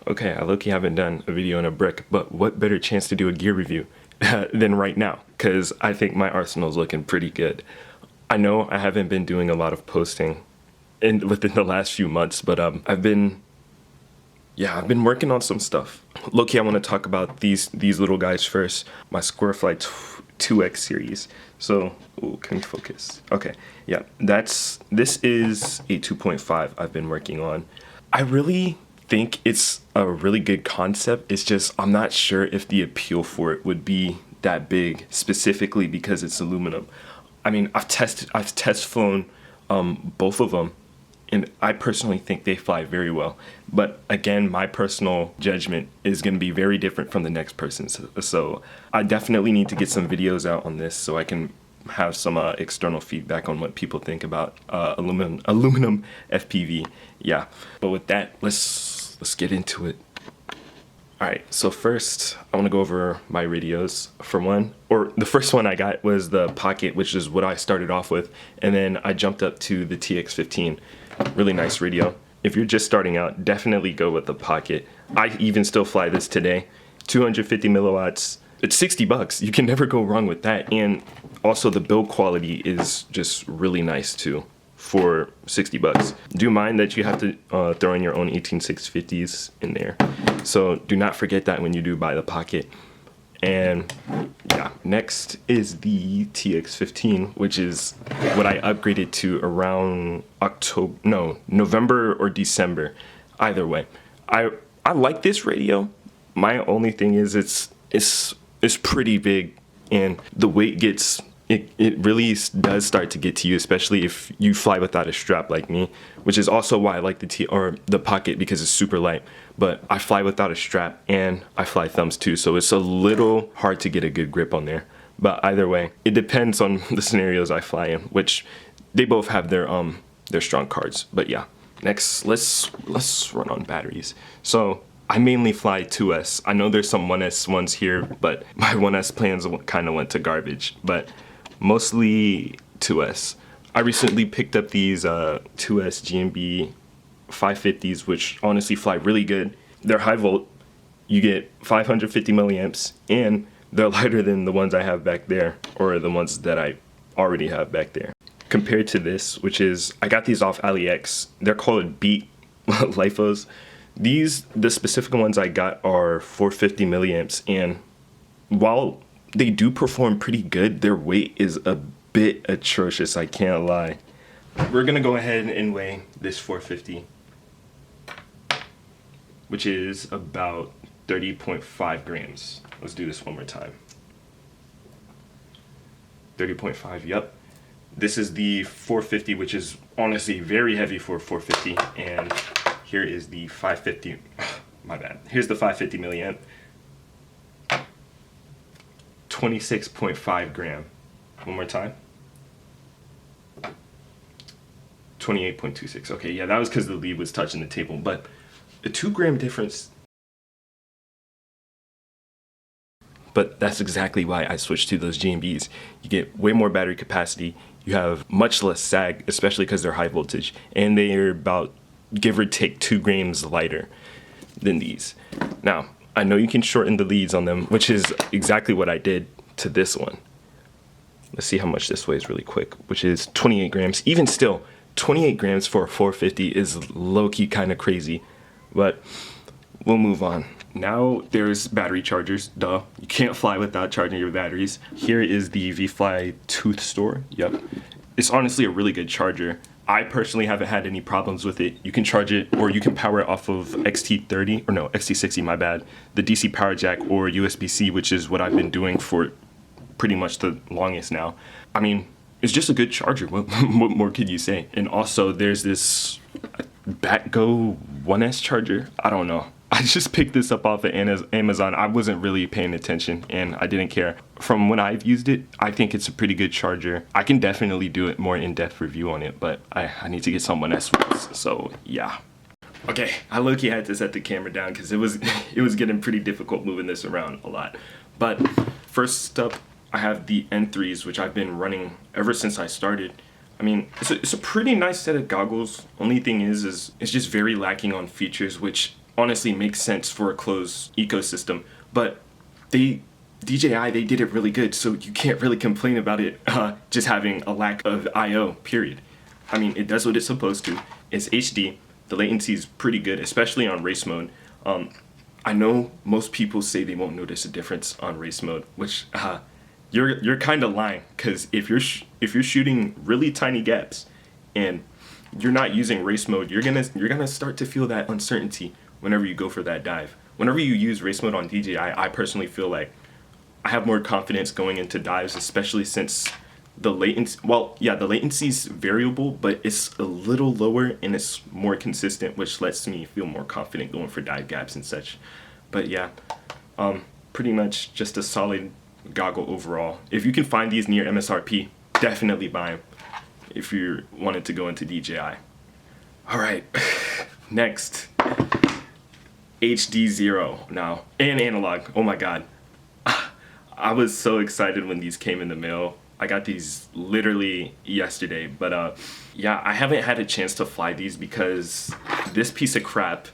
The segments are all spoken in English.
Okay, I low-key haven't done a video on a brick, but what better chance to do a gear review than right now? Because I think my arsenal's looking pretty good. I know I haven't been doing a lot of posting within the last few months, but I've been working on some stuff. Low-key, I want to talk about these little guys first. My Squirefly 2X series. So, ooh, can you focus? Okay, yeah, this is a 2.5 I've been working on. I really think it's a really good concept. It's just I'm not sure if the appeal for it would be that big, specifically because it's aluminum. I mean, I've test flown both of them, and I personally think they fly very well. But again, my personal judgment is going to be very different from the next person's. So I definitely need to get some videos out on this so I can have some external feedback on what people think about aluminum FPV. Yeah, but with that, let's get into it. All right, so first I want to go over my radios. For one, or the first one I got was the Pocket, which is what I started off with, and then I jumped up to the TX15. Really nice radio. If you're just starting out, definitely go with the Pocket. I even still fly this today. 250 milliwatts. It's $60. You can never go wrong with that. And also the build quality is just really nice too for $60. Do mind that you have to throw in your own 18650s in there. So do not forget that when you do buy the Pocket. And yeah, next is the TX15, which is what I upgraded to around November or December. Either way, I like this radio. My only thing is it's pretty big, and the weight gets it really does start to get to you, especially if you fly without a strap like me, which is also why I like the Pocket, because it's super light. But I fly without a strap and I fly thumbs too, so it's a little hard to get a good grip on there. But either way, it depends on the scenarios I fly in, which they both have their strong cards. But yeah, next let's run on batteries. So I mainly fly 2S. I know there's some 1S ones here, but my 1S plans kind of went to garbage, but mostly 2S. I recently picked up these 2S GMB 550s, which honestly fly really good. They're high volt. You get 550 milliamps, and they're lighter than the ones I have back there, or the ones that I already have back there. Compared to this, which is, I got these off AliEx. They're called Beat LiFos. The specific ones I got are 450 milliamps, and while they do perform pretty good, their weight is a bit atrocious, I can't lie. We're gonna go ahead and weigh this 450, which is about 30.5 grams. Let's do this one more time. 30.5, yep. This is the 450, which is honestly very heavy for 450, and here is the 550, my bad. Here's the 550 milliamp. 26.5 gram. One more time. 28.26. Okay, yeah, that was because the lead was touching the table, but a 2 gram difference. But that's exactly why I switched to those GMBs. You get way more battery capacity. You have much less sag, especially because they're high voltage, and they're about, give or take, 2 grams lighter than these. Now, I know you can shorten the leads on them, which is exactly what I did to this one. Let's see how much this weighs really quick, which is 28 grams. Even still, 28 grams for a 450 is low-key kind of crazy, but we'll move on. Now there's battery chargers, duh. You can't fly without charging your batteries. Here is the V-Fly Tooth Store, yep. It's honestly a really good charger. I personally haven't had any problems with it. You can charge it, or you can power it off of XT30, or no, XT60, my bad. The DC power jack or USB-C, which is what I've been doing for pretty much the longest now. I mean, it's just a good charger. What more could you say? And also there's this BatGo 1S charger. I don't know. I just picked this up off of Amazon. I wasn't really paying attention and I didn't care. From when I've used it, I think it's a pretty good charger. I can definitely do it more in-depth review on it, but I need to get someone else. So yeah. Okay, I low-key had to set the camera down because it was getting pretty difficult moving this around a lot. But first up, I have the N3s, which I've been running ever since I started. I mean, it's a pretty nice set of goggles. Only thing is it's just very lacking on features, which honestly makes sense for a closed ecosystem. But DJI, they did it really good, so you can't really complain about it just having a lack of I/O, period. I mean, it does what it's supposed to. It's HD. The latency is pretty good, especially on race mode. I know most people say they won't notice a difference on race mode, which you're kind of lying, because if you're shooting really tiny gaps and you're not using race mode, you're gonna start to feel that uncertainty whenever you go for that dive. Whenever you use race mode on DJI, I personally feel like I have more confidence going into dives, especially since the latency, well, yeah, the latency is variable, but it's a little lower and it's more consistent, which lets me feel more confident going for dive gaps and such. But yeah, pretty much just a solid goggle overall. If you can find these near MSRP, definitely buy them if you wanted to go into DJI. All right, next, HD0 now, and analog. Oh my God. I was so excited when these came in the mail. I got these literally yesterday, but yeah, I haven't had a chance to fly these because this piece of crap,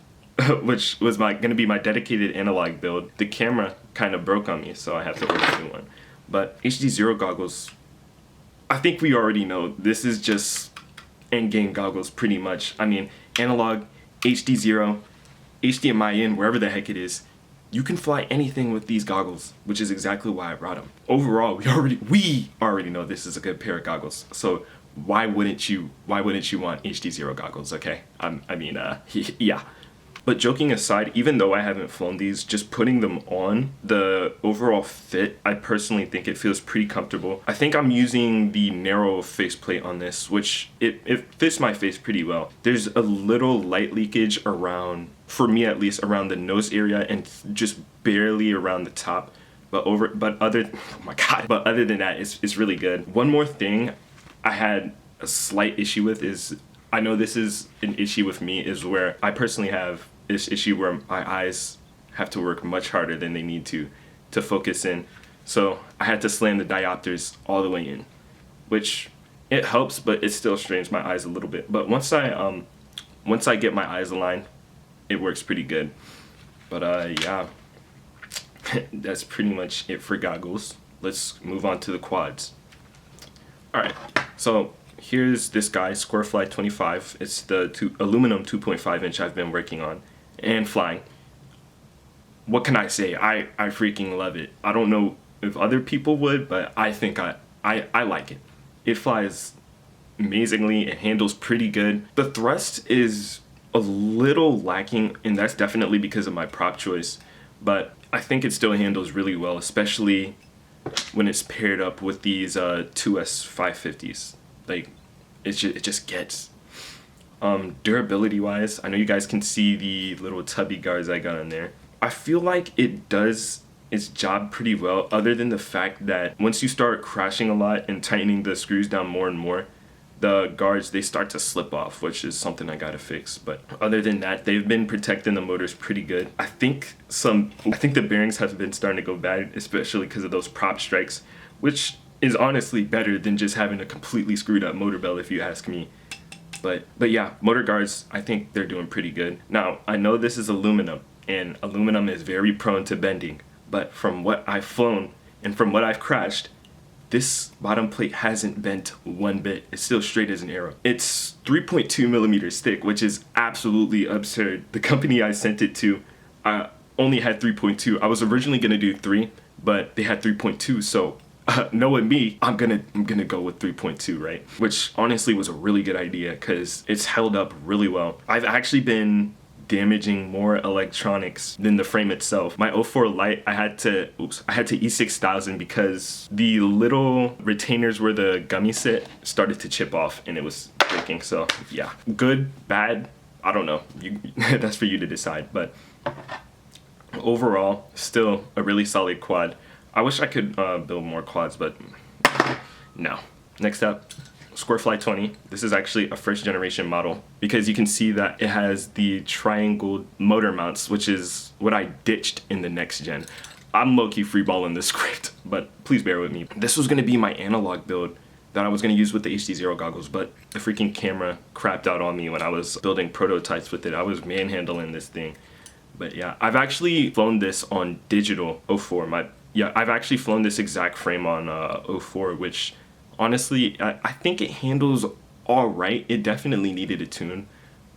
which was gonna be my dedicated analog build, the camera kind of broke on me, so I had to order a new one. But HD0 goggles, I think we already know this is just endgame goggles pretty much. I mean, analog, HD0, HDMI in, wherever the heck it is, you can fly anything with these goggles, which is exactly why I brought them. Overall, we already know this is a good pair of goggles. So why wouldn't you want HD0 goggles? Okay, I mean, yeah. But joking aside, even though I haven't flown these, just putting them on, the overall fit, I personally think it feels pretty comfortable. I think I'm using the narrow faceplate on this, which it fits my face pretty well. There's a little light leakage around, for me at least, around the nose area and just barely around the top. But other than that, it's really good. One more thing I had a slight issue with is, I know this is an issue with me, is where I personally have this issue where my eyes have to work much harder than they need to focus in. So I had to slam the diopters all the way in, which it helps, but it still strains my eyes a little bit. But once I get my eyes aligned, it works pretty good. But yeah, that's pretty much it for goggles. Let's move on to the quads. All right, so here's this guy, Squarefly 25. It's the aluminum 2.5 inch I've been working on and flying. What can I say? I freaking love it. I don't know if other people would, but I think I like it. It flies amazingly. It handles pretty good. The thrust is a little lacking, and that's definitely because of my prop choice, but I think it still handles really well, especially when it's paired up with these 2S 550s. Like, it just gets. Durability wise, I know you guys can see the little tubby guards I got on there. I feel like it does its job pretty well, other than the fact that once you start crashing a lot and tightening the screws down more and more, the guards, they start to slip off, which is something I gotta fix. But other than that, they've been protecting the motors pretty good. I think the bearings have been starting to go bad, especially because of those prop strikes, which is honestly better than just having a completely screwed up motor belt, if you ask me. But yeah, motor guards, I think they're doing pretty good. Now, I know this is aluminum, and aluminum is very prone to bending, but from what I've flown and from what I've crashed, this bottom plate hasn't bent one bit. It's still straight as an arrow. It's 3.2 millimeters thick, which is absolutely absurd. The company I sent it to only had 3.2. I was originally gonna do 3, but they had 3.2, so knowing me, I'm gonna go with 3.2, right? Which honestly was a really good idea because it's held up really well. I've actually been damaging more electronics than the frame itself. My 04 Lite, I had to E6000 because the little retainers where the gummy sit started to chip off and it was breaking. So yeah, good, bad, I don't know. That's for you to decide. But overall, still a really solid quad. I wish I could build more quads, but no. Next up, Squarefly 20. This is actually a first generation model because you can see that it has the triangle motor mounts, which is what I ditched in the next gen. I'm low-key freeballing this script, but please bear with me. This was gonna be my analog build that I was gonna use with the HD0 goggles, but the freaking camera crapped out on me when I was building prototypes with it. I was manhandling this thing. But yeah, I've actually flown this on digital 04. I've actually flown this exact frame on 04, which honestly, I think it handles all right. It definitely needed a tune,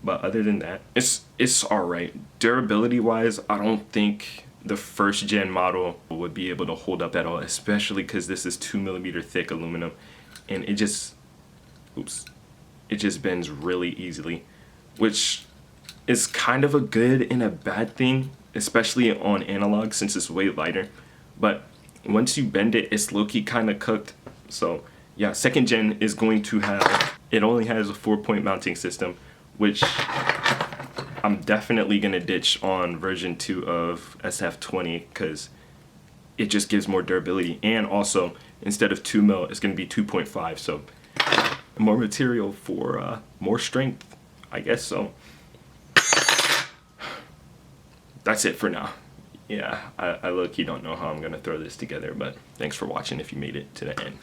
but other than that, it's all right. Durability wise, I don't think the first gen model would be able to hold up at all, especially because this is 2mm thick aluminum, and it just bends really easily, which is kind of a good and a bad thing, especially on analog since it's way lighter. But once you bend it, it's low-key kind of cooked. So yeah, second gen is going to have, it only has a 4-point mounting system, which I'm definitely gonna ditch on version 2 of SF20 because it just gives more durability, and also instead of 2mm, it's gonna be 2.5, so more material for more strength, I guess. So that's it for now. Yeah, I low-key don't know how I'm gonna throw this together, but thanks for watching if you made it to the end.